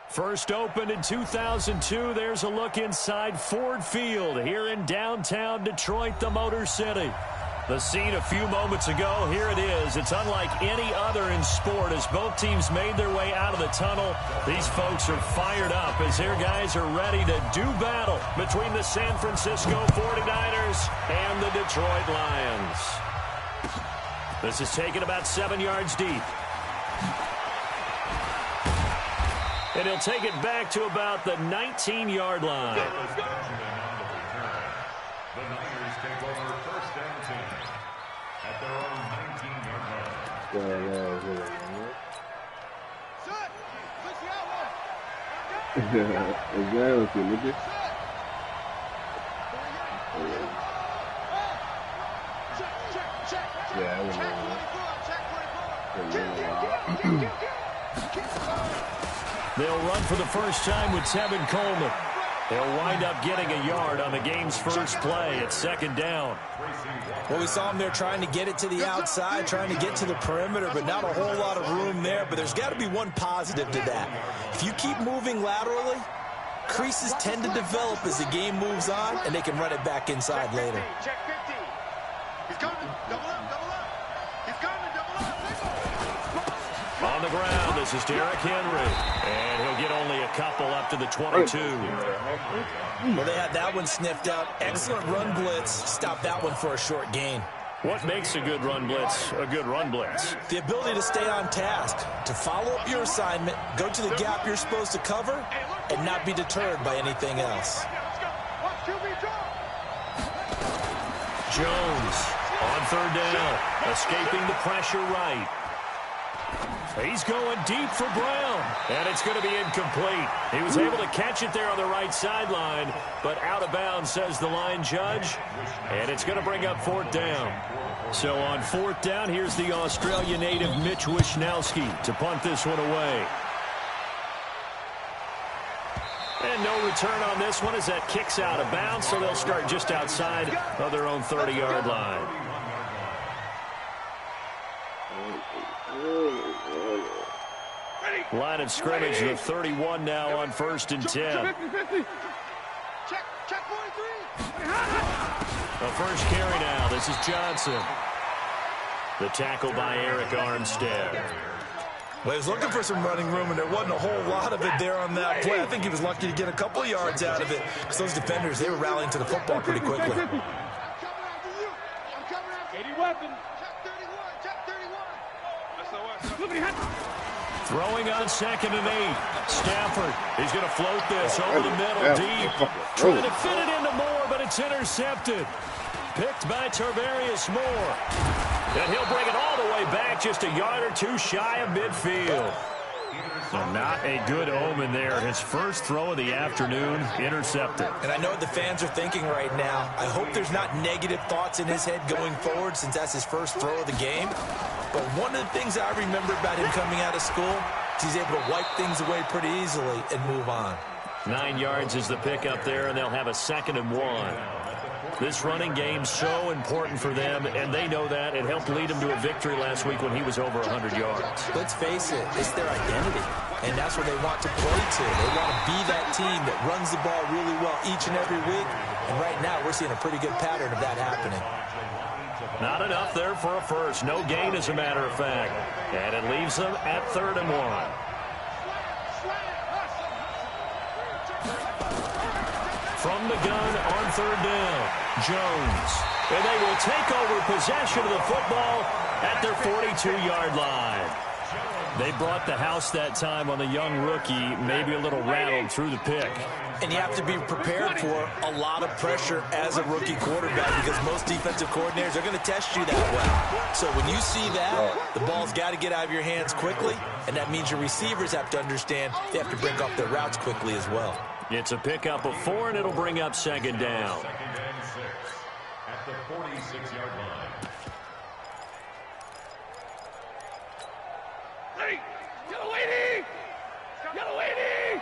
First opened in 2002, there's a look inside Ford Field here in downtown Detroit, the Motor City. The scene a few moments ago, here it is. It's unlike any other in sport as both teams made their way out of the tunnel. These folks are fired up as their guys are ready to do battle between the San Francisco 49ers and the Detroit Lions. This is taken about 7 yards deep. And he'll take it back to about the 19-yard line. The Niners take over first down 10 at their own 19-yard line. They'll run for the first time with Tevin Coleman. They'll wind up getting a yard on the game's first play at second down. Well, we saw him there trying to get it to the outside, trying to get to the perimeter, but not a whole lot of room there. But there's got to be one positive to that. If you keep moving laterally, creases tend to develop as the game moves on, and they can run it back inside later. Check 50. He's coming. Double up. He's coming. Double up. On the ground, this is Derrick Henry. And he'll get only a couple up to the 22. Well, they had that one sniffed out. Excellent run blitz. Stop that one for a short gain. What makes a good run blitz a good run blitz? The ability to stay on task, to follow up your assignment, go to the gap you're supposed to cover, and not be deterred by anything else. Jones on third down, escaping the pressure right. He's going deep for Brown, and it's going to be incomplete. He was able to catch it there on the right sideline, but out of bounds, says the line judge, and it's going to bring up fourth down. So on fourth down, here's the Australia native Mitch Wishnowsky to punt this one away. And no return on this one as that kicks out of bounds, so they'll start just outside of their own 30-yard line. Line of scrimmage, the 31 now on 1st and 10. Check 43. The first carry now. This is Johnson. The tackle by Eric Armstead. Well, he was looking for some running room, and there wasn't a whole lot of it there on that play. I think he was lucky to get a couple of yards out of it because those defenders, they were rallying to the football pretty quickly. I'm coming after you. I'm coming after you. 80 weapon. Check 31. Throwing on 2nd and 8. Stafford, he's going to float this over the middle deep. Trying to fit it into Moore, but it's intercepted. Picked by Tarvarius Moore. And he'll bring it all the way back just a yard or two shy of midfield. So not a good omen there. His first throw of the afternoon, intercepted. And I know what the fans are thinking right now. I hope there's not negative thoughts in his head going forward since that's his first throw of the game. But one of the things I remember about him coming out of school is he's able to wipe things away pretty easily and move on. 9 yards is the pickup there, and they'll have a 2nd and 1. This running game's so important for them, and they know that. It helped lead them to a victory last week when he was over 100 yards. Let's face it, it's their identity, and that's what they want to play to. They want to be that team that runs the ball really well each and every week, and right now we're seeing a pretty good pattern of that happening. Not enough there for a first. No gain, as a matter of fact. And it leaves them at 3rd and 1. From the gun on 3rd down, Jones. And they will take over possession of the football at their 42-yard line. They brought the house that time on the young rookie, maybe a little rattled through the pick. And you have to be prepared for a lot of pressure as a rookie quarterback because most defensive coordinators are going to test you that way. So when you see that, the ball's got to get out of your hands quickly, and that means your receivers have to understand they have to break off their routes quickly as well. It's a pickup of 4, and it'll bring up 2nd down. At the 46-yard line. Hey, get a lady! Get a lady!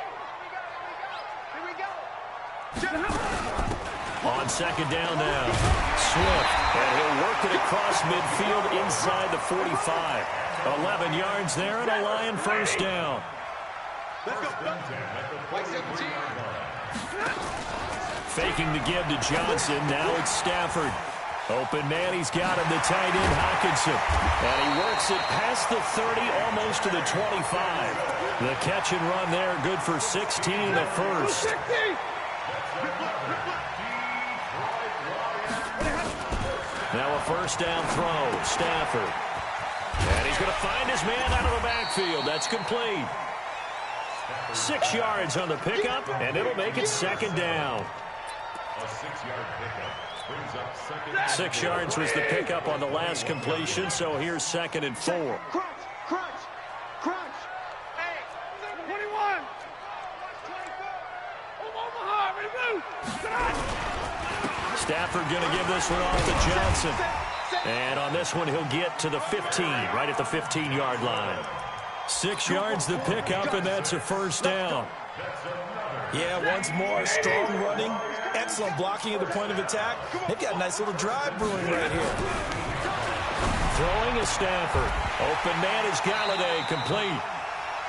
Here we go. On 2nd down now, Swift, and he'll work it across midfield inside the 45. 11 yards there and a Lion first down. Faking the give to Johnson. Now it's Stafford. Open man, he's got him, the tight end, Hockenson. And he works it past the 30, almost to the 25. The catch and run there, good for 16 in the first. Now a first down throw, Stafford. And he's going to find his man out of the backfield. That's complete. 6 yards on the pickup, and it'll make it second down. A 6-yard pickup brings up second down. 6 yards was the pickup on the last completion, so here's 2nd and 4. Crunch, crunch, crunch. Hey, 21. Omaha, ready to move. Stafford going to give this one off to Johnson. And on this one, he'll get to the 15, right at the 15-yard line. 6 yards the pickup, and that's a first down. Yeah, once more, strong running, excellent blocking at the point of attack. They've got a nice little drive brewing right here. Throwing is Stafford. Open man is Galladay, complete.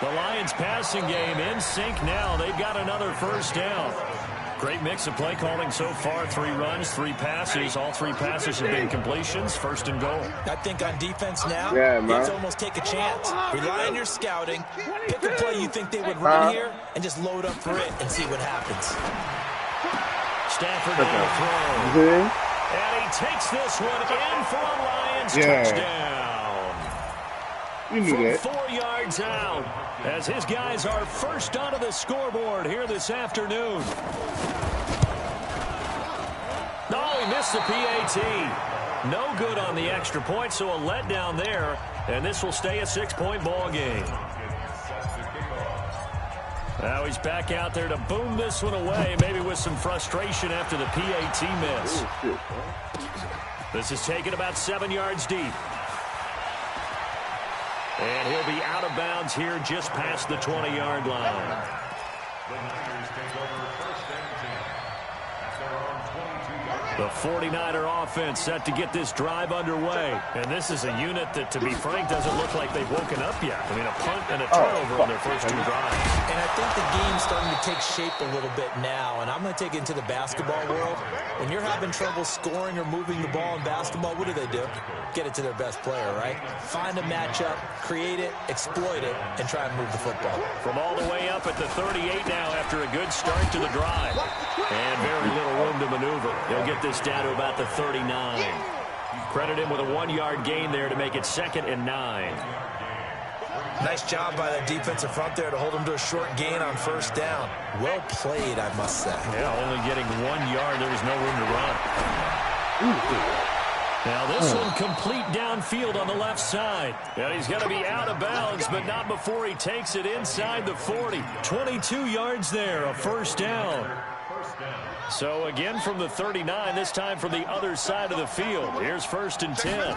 The Lions passing game in sync now. They've got another first down. Great mix of play calling so far. 3 runs, 3 passes. All 3 passes have been completions. First and goal. I think on defense now, man. it's almost take a chance. Rely on your scouting. Pick a play you think they would run here and just load up for it and see what happens. Stafford on the throw. And he takes this one in for a Lions touchdown. You knew that. 4 yards out, as his guys are first onto the scoreboard here this afternoon. No, he missed the PAT. No good on the extra point, so a letdown there, and this will stay a 6-point ball game. Now he's back out there to boom this one away, maybe with some frustration after the PAT miss. This is taken about 7 yards deep. And he'll be out of bounds here just past the 20-yard line. The Niners take over first and 10 at their own 22-yard line. The 49er offense set to get this drive underway. And this is a unit that, to be frank, doesn't look like they've woken up yet. I mean, a punt and a turnover on their first 2 drives. And I think the game's starting to take shape a little bit now. And I'm going to take it into the basketball world. When you're having trouble scoring or moving the ball in basketball, what do? Get it to their best player, right? Find a matchup, create it, exploit it, and try and move the football. From all the way up at the 38 now after a good start to the drive. And very little room to maneuver. They'll get this down to about the 39. Credit him with a 1-yard gain there to make it 2nd and 9. Nice job by that defensive front there to hold him to a short gain on first down. Well played, I must say. Yeah, only getting 1 yard. There was no room to run. Now this one complete downfield on the left side. And he's going to be out of bounds, but not before he takes it inside the 40. 22 yards there, a first down. So again from the 39, this time from the other side of the field. Here's 1st and 10.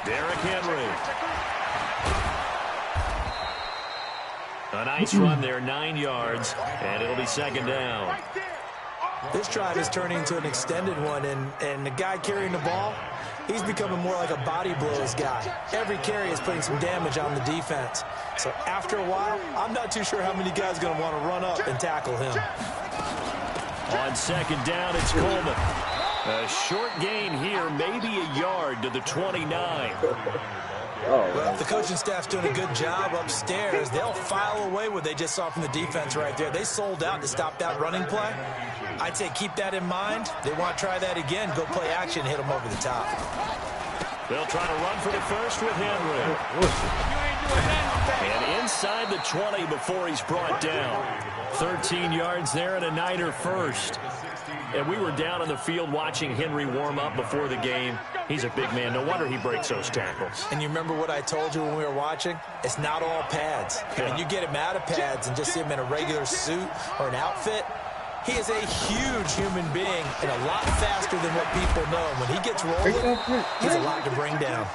Derrick Henry. A nice run there, 9 yards, and it'll be 2nd down. This drive is turning into an extended one, and the guy carrying the ball, he's becoming more like a body blows guy. Every carry is putting some damage on the defense. So after a while, I'm not too sure how many guys are going to want to run up and tackle him. On 2nd down, it's Coleman. A short gain here, maybe a yard to the 29. Well, if the coaching staff's doing a good job upstairs, they'll file away what they just saw from the defense right there. They sold out to stop that running play. I'd say keep that in mind. They want to try that again. Go play action, hit them over the top. They'll try to run for the first with Henry. And inside the 20 before he's brought down. 13 yards there and a Niner first. And we were down on the field watching Henry warm up before the game. He's a big man. No wonder he breaks those tackles. And you remember what I told you when we were watching? It's not all pads. Yeah. When you get him out of pads and just see him in a regular suit or an outfit, he is a huge human being and a lot faster than what people know. When he gets rolling, he's a lot to bring down.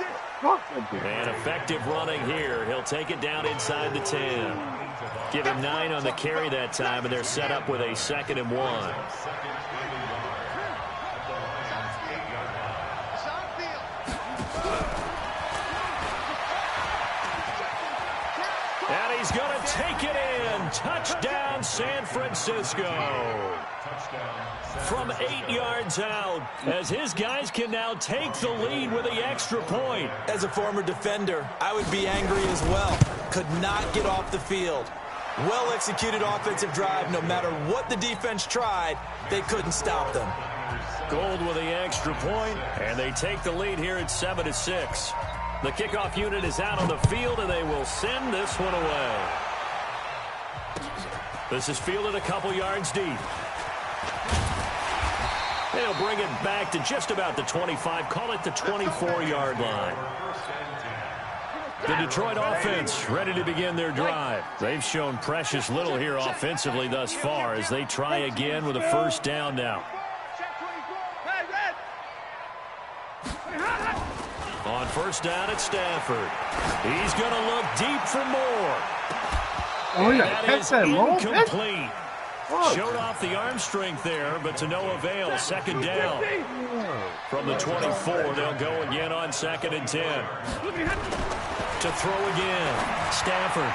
And effective running here. He'll take it down inside the 10. Give him 9 on the carry that time, and they're set up with a 2nd and 1. And he's going to take it in. Touchdown, San Francisco. From 8 yards out, as his guys can now take the lead with the extra point. As a former defender, I would be angry as well. Could not get off the field. Well-executed offensive drive. No matter what the defense tried, they couldn't stop them. Gold with the extra point, and they take the lead here at 7-6. The kickoff unit is out on the field, and they will send this one away. This is fielded a couple yards deep. They'll bring it back to just about the 25, call it the 24-yard line. The Detroit offense ready to begin their drive. They've shown precious little here offensively thus far as they try again with a first down now. On first down at Stafford. He's going to look deep for more. Oh, yeah, That is that incomplete. Showed off the arm strength there, but to no avail. Second down. From the 24, they'll go again on 2nd and 10. To throw again. Stafford.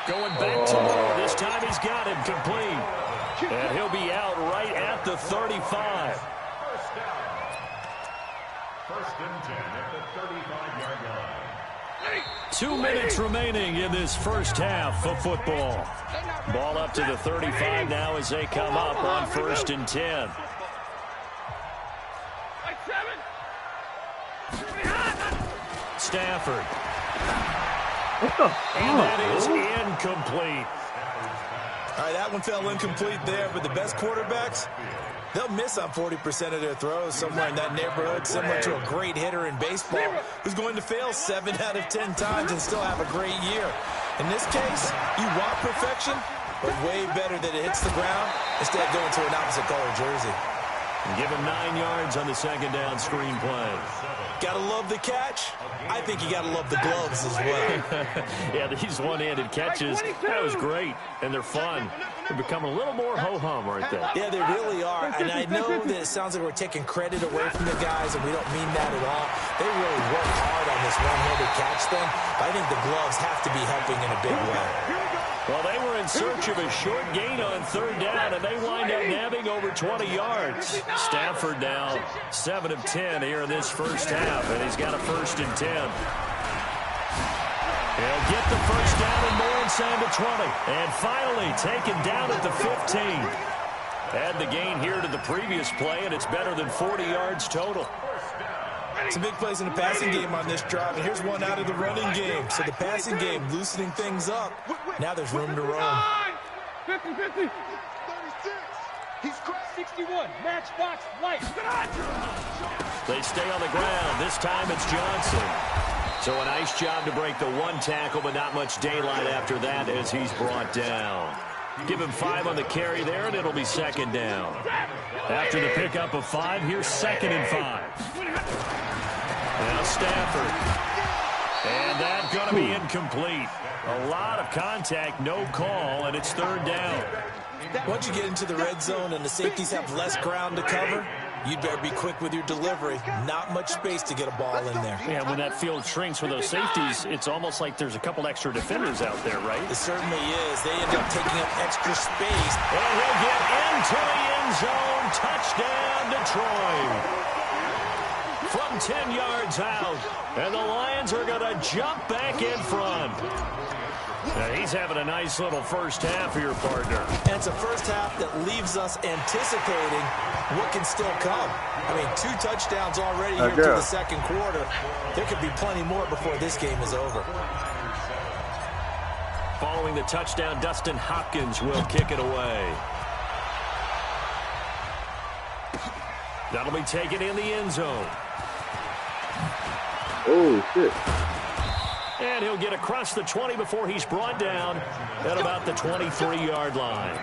Going back to Moore. This time he's got it complete. And he'll be out right at the 35. First and 10 at the 35-yard line. 2 minutes remaining in this first half of football. Ball up to the 35 now as they come up on 1st and 10. Stafford. And that is incomplete. All right, that one fell incomplete there, but the best quarterbacks, they'll miss on 40% of their throws somewhere in that neighborhood, similar to a great hitter in baseball who's going to fail 7 out of 10 times and still have a great year. In this case, you want perfection, but way better that it hits the ground instead of going to an opposite color jersey. And give him 9 yards on the second down screen play. Gotta love the catch. I think you gotta love the gloves as well. Yeah, these one-handed catches, that was great, and they're fun. They're becoming a little more ho-hum right there. Yeah, they really are, and I know that it sounds like we're taking credit away from the guys, and we don't mean that at all. They really work hard on this one-handed catch thing, but I think the gloves have to be helping in a big way. Well, they were in search of a short gain on 3rd down, and they wind up nabbing over 20 yards. Stafford now 7 of 10 here in this first half, and he's got a 1st and 10. He'll get the first down and more inside the 20. And finally taken down at the 15. Add the gain here to the previous play, and it's better than 40 yards total. Some big plays in the passing game on this drive, and here's one out of the running game. So the passing game loosening things up. Now there's room to roam. 50-50. He's 61. Matchbox light. They stay on the ground. This time it's Johnson. So a nice job to break the one tackle, but not much daylight after that as he's brought down. Give him 5 on the carry there, and it'll be 2nd down. After the pickup of 5, here's 2nd and 5. Now Stafford. And that's going to be incomplete. A lot of contact, no call, and it's 3rd down. Once you get into the red zone and the safeties have less ground to cover, you'd better be quick with your delivery. Not much space to get a ball in there. Yeah, when that field shrinks with those safeties, it's almost like there's a couple extra defenders out there, right? It certainly is. They end up taking up extra space. And he'll get into the end zone. Touchdown, Detroit. From 10 yards out. And the Lions are going to jump back in front. Now he's having a nice little first half for your partner. And it's a first half that leaves us anticipating what can still come. I mean, 2 touchdowns already here to the second quarter. There could be plenty more before this game is over. Following the touchdown, Dustin Hopkins will kick it away. That'll be taken in the end zone. Oh, shit. And he'll get across the 20 before he's brought down at about the 23-yard line.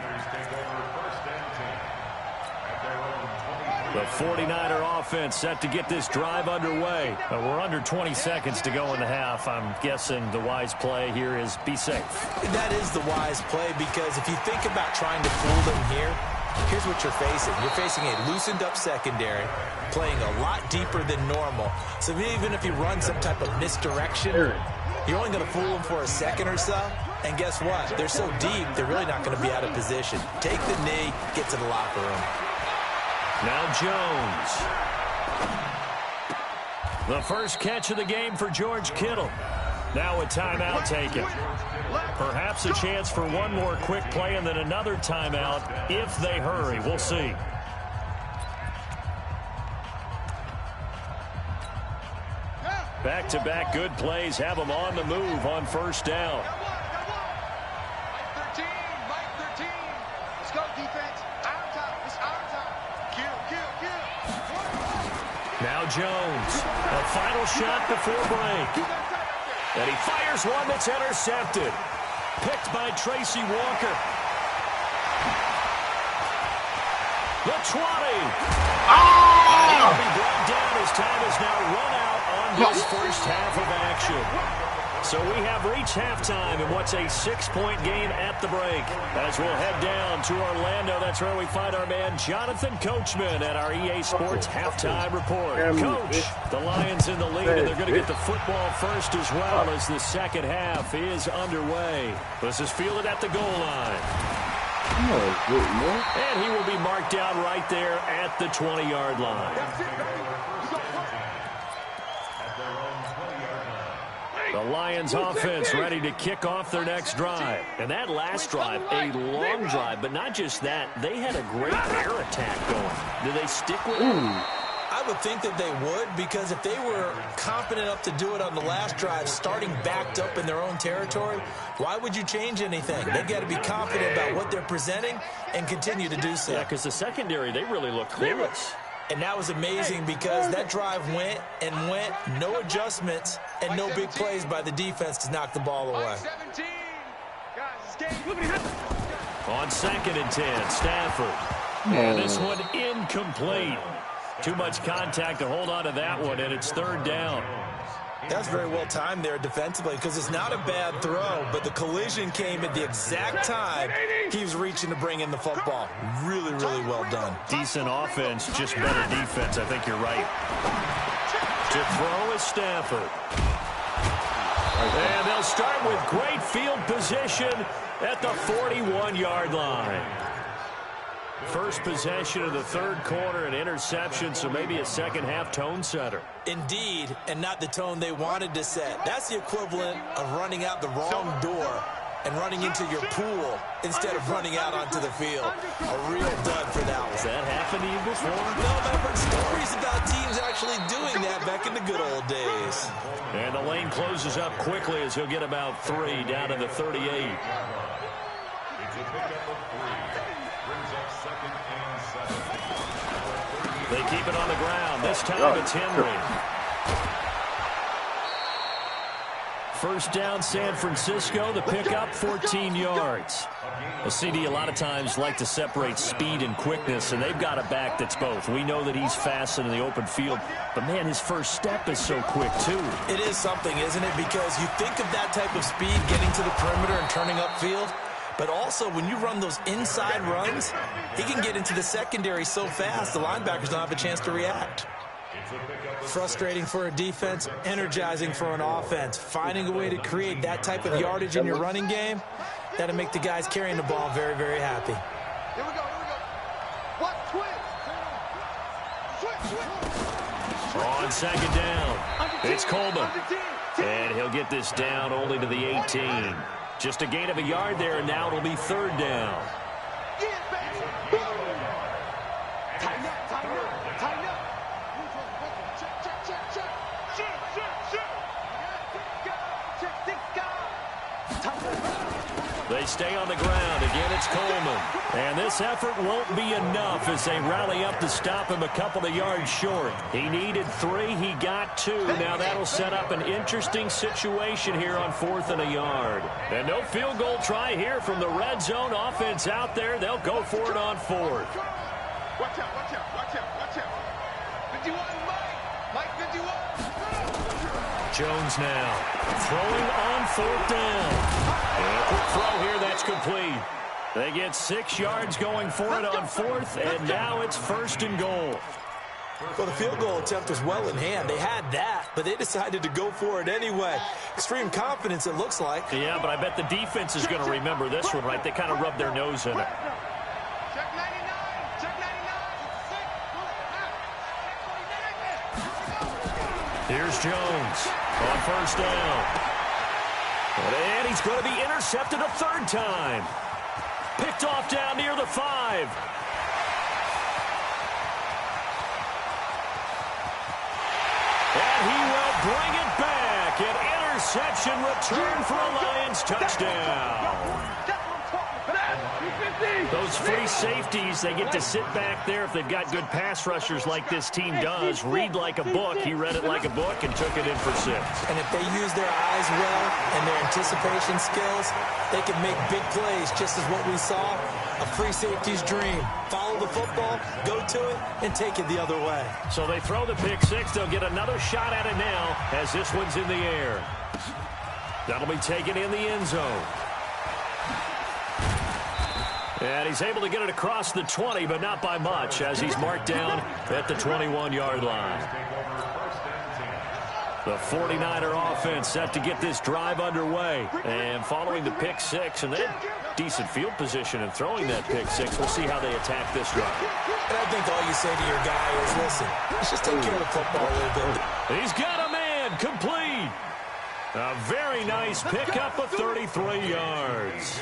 The 49er offense set to get this drive underway. We're under 20 seconds to go in the half. I'm guessing the wise play here is be safe. That is the wise play, because if you think about trying to fool them here, here's what you're facing. You're facing a loosened up secondary, playing a lot deeper than normal. So even if you run some type of misdirection, You're only going to fool them for a second or so, and guess what? They're so deep, they're really not going to be out of position. Take the knee, get to the locker room. Now Jones. The first catch of the game for George Kittle. Now a timeout taken. Perhaps a chance for one more quick play and then another timeout if they hurry. We'll see. Back-to-back good plays have them on the move on first down. Mike 13. Let's go, defense. Our time. It's our time. Kill. Now Jones. A final shot before break. And he fires one that's intercepted. Picked by Tracy Walker. The 20. He'll be brought down as time is now run out on this first half of action. So we have reached halftime in what's a 6-point game at the break. As we'll head down to Orlando, that's where we find our man Jonathan Coachman at our EA Sports Halftime Report. Coach, the Lions in the lead, and they're going to get the football first as well as the second half is underway. This is fielded at the goal line. And he will be marked down right there at the 20-yard line. The Lions offense ready to kick off their next drive. And that last drive, a long drive, but not just that. They had a great air attack going. Do they stick with it? I would think that they would, because if they were competent enough to do it on the last drive, starting backed up in their own territory, why would you change anything? They've got to be confident about what they're presenting and continue to do so. Yeah, because the secondary, they really looked clueless. And that was amazing because that drive went, no adjustments, and no big plays by the defense to knock the ball away. On 2nd and 10, Stafford. And this one incomplete. Too much contact to hold on to that one, and it's 3rd down. That's very well timed there defensively because it's not a bad throw, but the collision came at the exact time he was reaching to bring in the football. Really, really well done. Decent offense, just better defense. I think you're right. To throw is Stafford. And they'll start with great field position at the 41-yard line. First possession of the 3rd quarter, an interception, so maybe a second-half tone setter. Indeed, and not the tone they wanted to set. That's the equivalent of running out the wrong door and running into your pool instead of running out onto the field. A real dud for that one. Has that happened to you before? No, I've heard stories about teams actually doing that back in the good old days. And the lane closes up quickly as he'll get about 3 down to the 38. It's a pickup of 3. Brings up 2nd and 7. They keep it on the ground. This time it's Henry. First down, San Francisco. The pickup, 14 yards. A CD a lot of times like to separate speed and quickness, and they've got a back that's both. We know that he's fast in the open field, but, man, his first step is so quick, too. It is something, isn't it? Because you think of that type of speed getting to the perimeter and turning upfield, but also when you run those inside runs, he can get into the secondary so fast the linebackers don't have a chance to react. Frustrating for a defense, energizing for an offense. Finding a way to create that type of yardage in your running game, that'll make the guys carrying the ball very, very happy. Here we go. What? Switch. On 2nd down, it's Coleman. And he'll get this down only to the 18. Just a gain of a yard there, and now it'll be 3rd down. They stay on the ground. Again, it's Coleman. And this effort won't be enough as they rally up to stop him a couple of yards short. He needed 3. He got 2. Now that'll set up an interesting situation here on 4th and a yard. And no field goal try here from the red zone offense out there. They'll go for it on 4th. Watch out. 51, Mike 51. Jones now throwing on 4th down. And a quick throw here, that's complete. They get 6 yards going for it on 4th, and now it's 1st and goal. Well, the field goal attempt was well in hand. They had that, but they decided to go for it anyway. Extreme confidence, it looks like. Yeah, but I bet the defense is going to remember this one, right? They kind of rubbed their nose in it. Check 99. Check 99. Here's Jones on first down. And he's going to be intercepted a third time. Picked off down near the 5. And he will bring it back. An interception return for a Lions touchdown. Those free safeties, they get to sit back there if they've got good pass rushers like this team does. Read like a book. He read it like a book and took it in for 6. And if they use their eyes well and their anticipation skills, they can make big plays, just as what we saw, a free safety's dream. Follow the football, go to it, and take it the other way. So they throw the pick 6. They'll get another shot at it now as this one's in the air. That'll be taken in the end zone. And he's able to get it across the 20, but not by much, as he's marked down at the 21-yard line. The 49er offense set to get this drive underway. And following the pick 6, and they had decent field position in throwing that pick 6. We'll see how they attack this drive. And I think all you say to your guy is, listen, let's just take care of the football a little bit. He's got a man complete. A very nice pickup of 33 yards.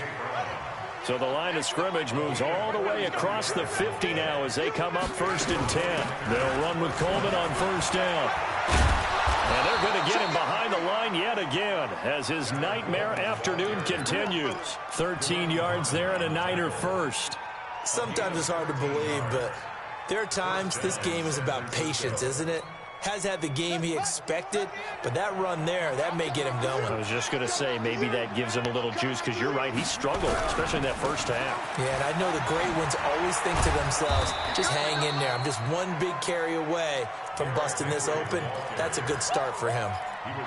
So the line of scrimmage moves all the way across the 50 now as they come up 1st and 10. They'll run with Coleman on first down. And they're going to get him behind the line yet again as his nightmare afternoon continues. 13 yards there and a Niner first. Sometimes it's hard to believe, but there are times this game is about patience, isn't it? Has had the game he expected, but that run there, that may get him going. I was just going to say, maybe that gives him a little juice, because you're right, he struggled, especially in that first half. Yeah, and I know the great ones always think to themselves, just hang in there. I'm just one big carry away from busting this open. That's a good start for him.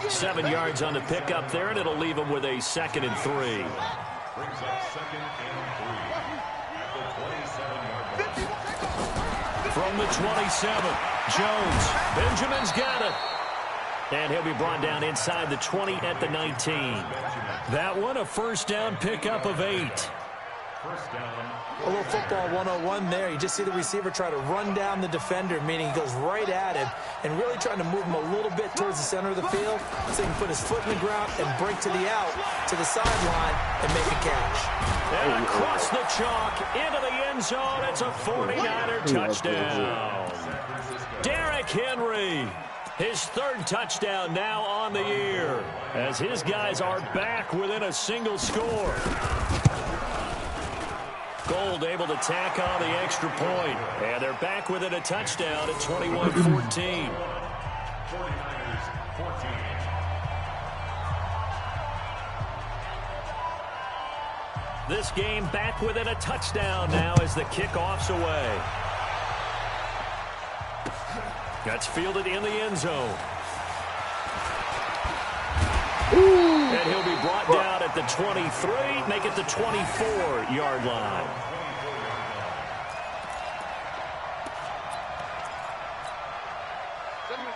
7 yards on the pickup there, and it'll leave him with a 2nd and 3. Brings up 2nd and 3 at the 27-yard line. From the 27, Jones. Benjamin's got it. And he'll be brought down inside the 20 at the 19. That one, a first down pickup of 8. First down. A little football 101 there. You just see the receiver try to run down the defender, meaning he goes right at him and really trying to move him a little bit towards the center of the field so he can put his foot in the ground and break to the out, to the sideline, and make a catch. And across the chalk, into the end zone, it's a 49er touchdown. Derrick Henry, his 3rd touchdown now on the year, as his guys are back within a single score. Gold able to tack on the extra point, and they're back within a touchdown at 21-14. 49ers 14. This game back within a touchdown now as the kickoff's away. That's fielded in the end zone. And he'll be brought down at the 23, make it the 24-yard line.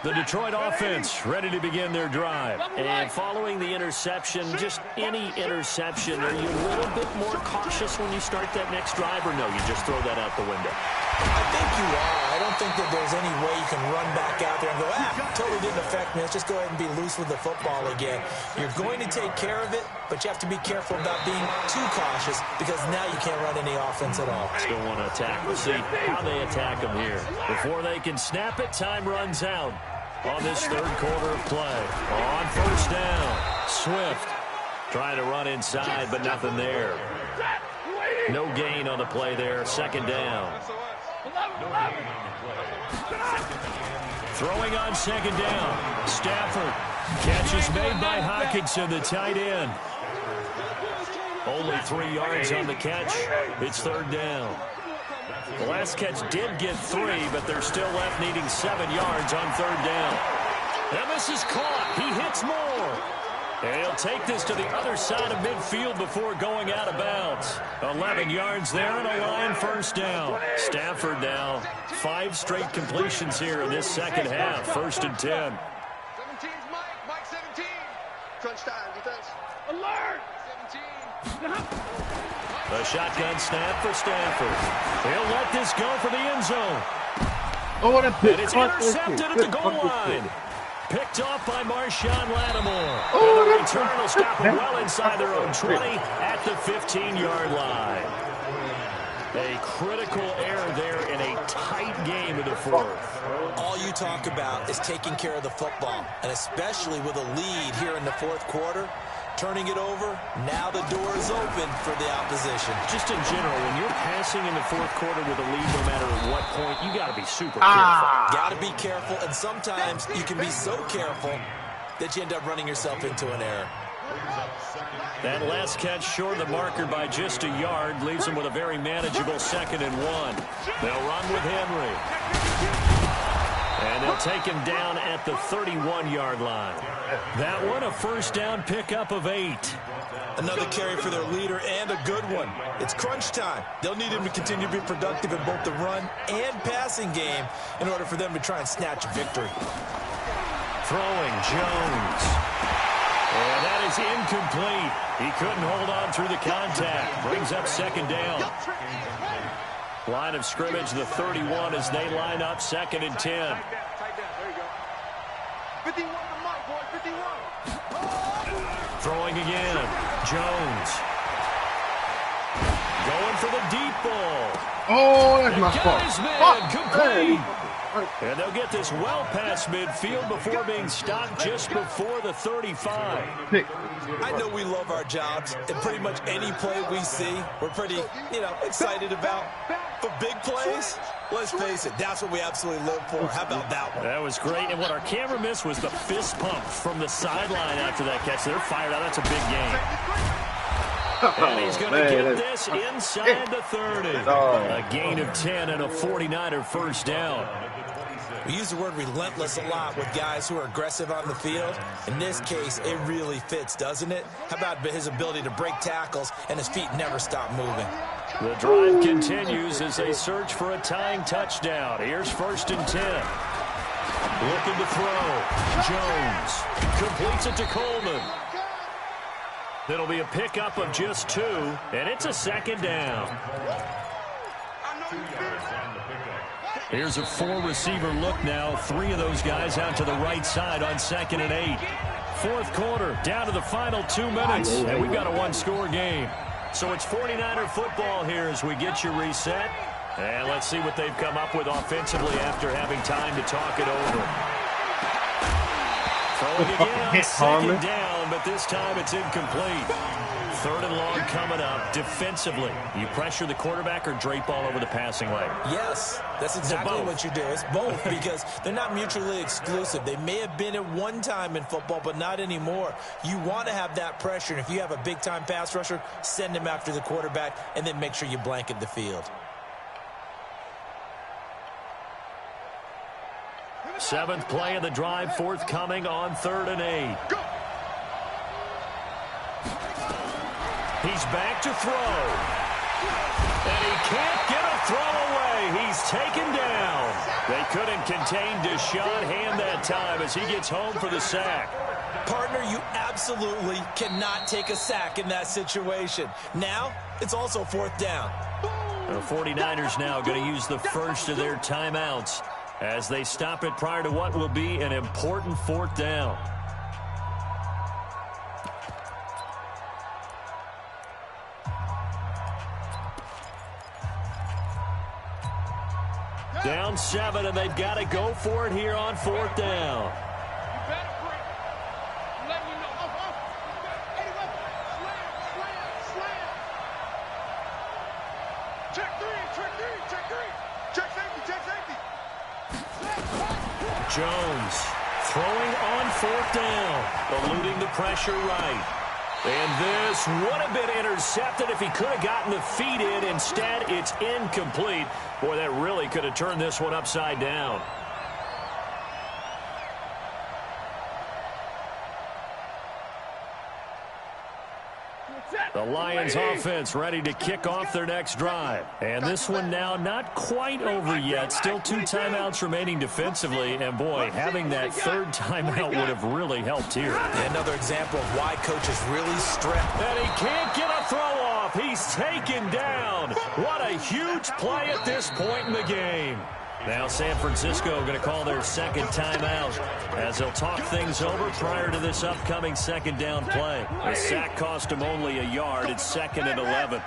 The Detroit offense ready to begin their drive. And following the interception, just any interception, are you a little bit more cautious when you start that next drive, or no, you just throw that out the window? I think you are. I don't think that there's any way you can run back out there and go, totally didn't affect me. Let's just go ahead and be loose with the football again. You're going to take care of it, but you have to be careful about being too cautious because now you can't run any offense at all. Still want to attack. We'll see how they attack them here. Before they can snap it, time runs out on this 3rd quarter of play. On first down, Swift trying to run inside, but nothing there. No gain on the play there. 2nd down. Throwing on 2nd down. Stafford. Catch is made by Hockenson, the tight end. Only 3 yards on the catch. It's 3rd down. The last catch did get 3, but they're still left needing 7 yards on 3rd down. And this is caught. He hits more. And he'll take this to the other side of midfield before going out of bounds. 11 yards there and a line first down. Stafford now 5 straight completions here in this second half. 1st and 10. 17's Mike 17. Crunch time, defense. Alert! 17. A shotgun snap for Stafford. He'll let this go for the end zone. Oh, what a pick. And it's intercepted at the goal line. Picked off by Marshawn Lattimore. Oh, and the return will stop them well inside their own 20 at the 15-yard line. A critical error there in a tight game in the 4th. All you talk about is taking care of the football, and especially with a lead here in the 4th quarter. Turning it over, now the door is open for the opposition. Just in general, when you're passing in the 4th quarter with a lead, no matter at what point, you got to be super careful. Got to be careful, and sometimes you can be so careful that you end up running yourself into an error. That last catch short of the marker by just a yard leaves them with a very manageable 2nd and 1. They'll run with Henry. And they'll take him down at the 31-yard line. That one, a first down pickup of 8. Another carry for their leader and a good one. It's crunch time. They'll need him to continue to be productive in both the run and passing game in order for them to try and snatch a victory. Throwing Jones. And that is incomplete. He couldn't hold on through the contact. Brings up 2nd down. Line of scrimmage, the 31 as they line up 2nd and 10. There you go. 51 to Mike, boy, 51. Throwing again. Jones. Going for the deep ball. Oh, that's my Got his man, fault. complete. And they'll get this well past midfield before being stopped just before the 35. Pick. I know we love our jobs, and pretty much any play we see, we're pretty, excited about. But big plays, let's face it, that's what we absolutely live for. How about that one? That was great. And what our camera missed was the fist pump from the sideline after that catch. They're fired out. That's a big game. And he's going to get this inside the 30. A gain of 10 and a 49er first down. We use the word relentless a lot with guys who are aggressive on the field. In this case, it really fits, doesn't it? How about his ability to break tackles and his feet never stop moving? The drive continues as they search for a tying touchdown. Here's 1st and 10. Looking to throw. Jones completes it to Coleman. It'll be a pickup of just 2, and it's a 2nd down. Here's a 4-receiver look now. 3 of those guys out to the right side on 2nd and 8. 4th quarter, down to the final 2 minutes, and we've got a 1-score game. So it's 49er football here as we get you reset. And let's see what they've come up with offensively after having time to talk it over. Throwing again on 2nd down, but this time it's incomplete. 3rd and long coming up. Defensively, you pressure the quarterback or drape all over the passing lane? Yes, that's exactly what you do. It's both because they're not mutually exclusive. They may have been at one time in football, but not anymore. You want to have that pressure, and if you have a big-time pass rusher, send him after the quarterback, and then make sure you blanket the field. 7th play of the drive, forthcoming on 3rd and 8. He's back to throw. And he can't get a throw away. He's taken down. They couldn't contain Deshaun Hand that time as he gets home for the sack. Partner, you absolutely cannot take a sack in that situation. Now, it's also 4th down. The 49ers now going to use the first of their timeouts as they stop it prior to what will be an important 4th down. Down 7, and they've got to go for it here on 4th down. Jones throwing on 4th down, eluding the pressure right. And this would have been intercepted if he could have gotten the feet in. Instead, it's incomplete. Boy, that really could have turned this one upside down. The Lions offense ready to kick off their next drive. And this one now not quite over yet. Still 2 timeouts remaining defensively. And, boy, having that third timeout would have really helped here. Another example of why coaches really stress. And he can't get a throw off. He's taken down. What a huge play at this point in the game. Now San Francisco going to call their second timeout as they'll talk things over prior to this upcoming second down play. The sack cost him only a yard. It's 2nd and 11.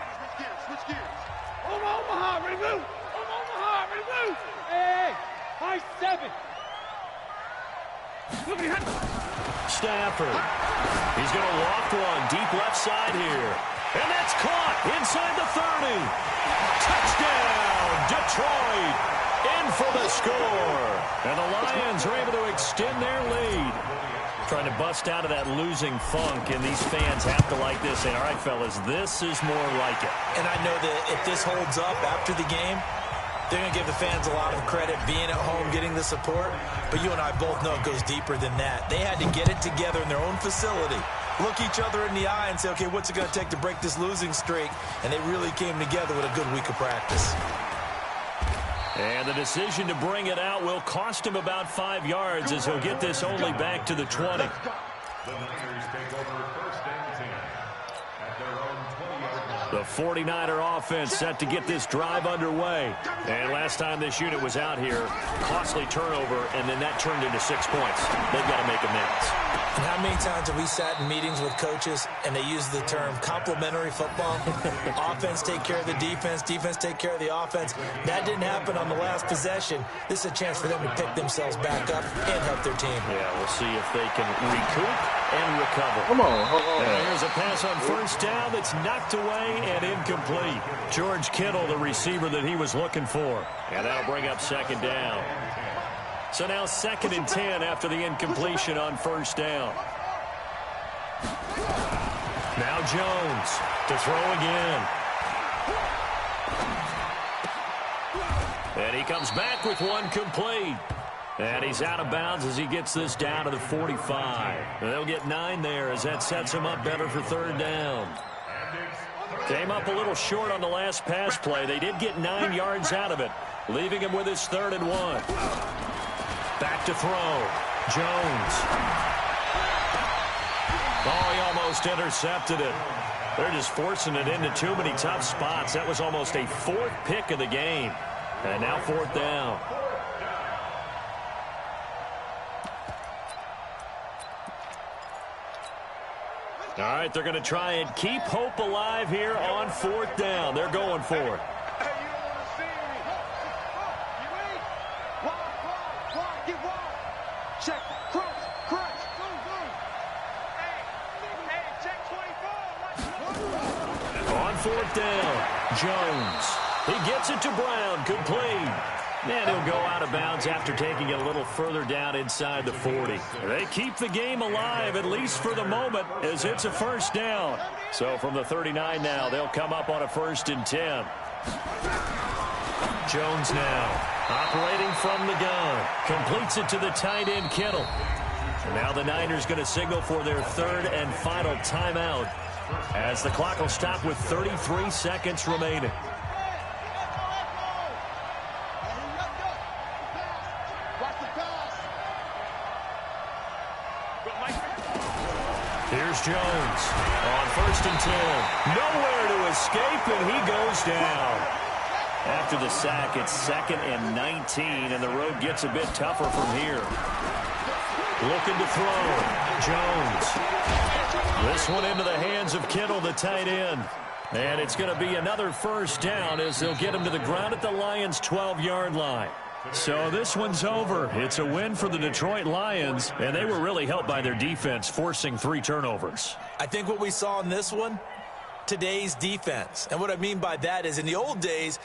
Omaha, ready to move. Omaha, ready to move. Hey, high 7. Stafford. He's going to loft one deep left side here. And that's caught inside the 30. Touchdown, Detroit. In for the score. And the Lions are able to extend their lead. Trying to bust out of that losing funk, and these fans have to like this. And, all right, fellas, this is more like it. And I know that if this holds up after the game, they're going to give the fans a lot of credit being at home, getting the support. But you and I both know it goes deeper than that. They had to get it together in their own facility, look each other in the eye and say, okay, what's it going to take to break this losing streak? And they really came together with a good week of practice. And the decision to bring it out will cost him about 5 yards as he'll get this only back to the 20. The Niners take over 1st and 10 at their own 20-yard line. The 49er offense set to get this drive underway. And last time this unit was out here, costly turnover, and then that turned into 6 points. They've got to make amends. And how many times have we sat in meetings with coaches and they use the term complementary football? Offense take care of the defense, defense take care of the offense. That didn't happen on the last possession. This is a chance for them to pick themselves back up and help their team. Yeah, we'll see if they can recoup and recover. Come on, hold on. And here's a pass on 1st down that's knocked away and incomplete. George Kittle, the receiver that he was looking for. And that'll bring up 2nd down. So now 2nd and 10 after the incompletion on 1st down. Now Jones to throw again. And he comes back with one complete. And he's out of bounds as he gets this down to the 45. They'll get 9 there as that sets him up better for 3rd down. Came up a little short on the last pass play. They did get 9 yards out of it, leaving him with his 3rd and 1. Back to throw. Jones. Oh, he almost intercepted it. They're just forcing it into too many tough spots. That was almost a 4th pick of the game. And now 4th down. All right, they're going to try and keep hope alive here on 4th down. They're going for it. On 4th down, Jones. He gets it to Brown, complete. And he'll go out of bounds after taking it a little further down inside the 40. They keep the game alive, at least for the moment, as it's a 1st down. So from the 39 now, they'll come up on a 1st and 10. Jones now operating from the gun. Completes it to the tight end, Kittle. And now the Niners going to signal for their 3rd and final timeout as the clock will stop with 33 seconds remaining. Here's Jones on 1st and 10. Nowhere to escape, and he goes down. After the sack, it's 2nd and 19, and the road gets a bit tougher from here. Looking to throw. Jones. This one into the hands of Kittle, the tight end. And it's going to be another 1st down as they'll get him to the ground at the Lions' 12-yard line. So this one's over. It's a win for the Detroit Lions, and they were really helped by their defense, forcing 3 turnovers. I think what we saw in this one, today's defense. And what I mean by that is in the old days,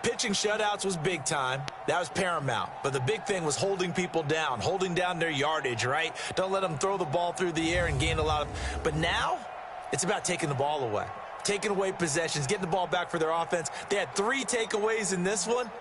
pitching shutouts was big time. That was paramount. But the big thing was holding people down, holding down their yardage, right? Don't let them throw the ball through the air and gain a lot of... But now, it's about taking the ball away. Taking away possessions, getting the ball back for their offense. They had 3 takeaways in this one.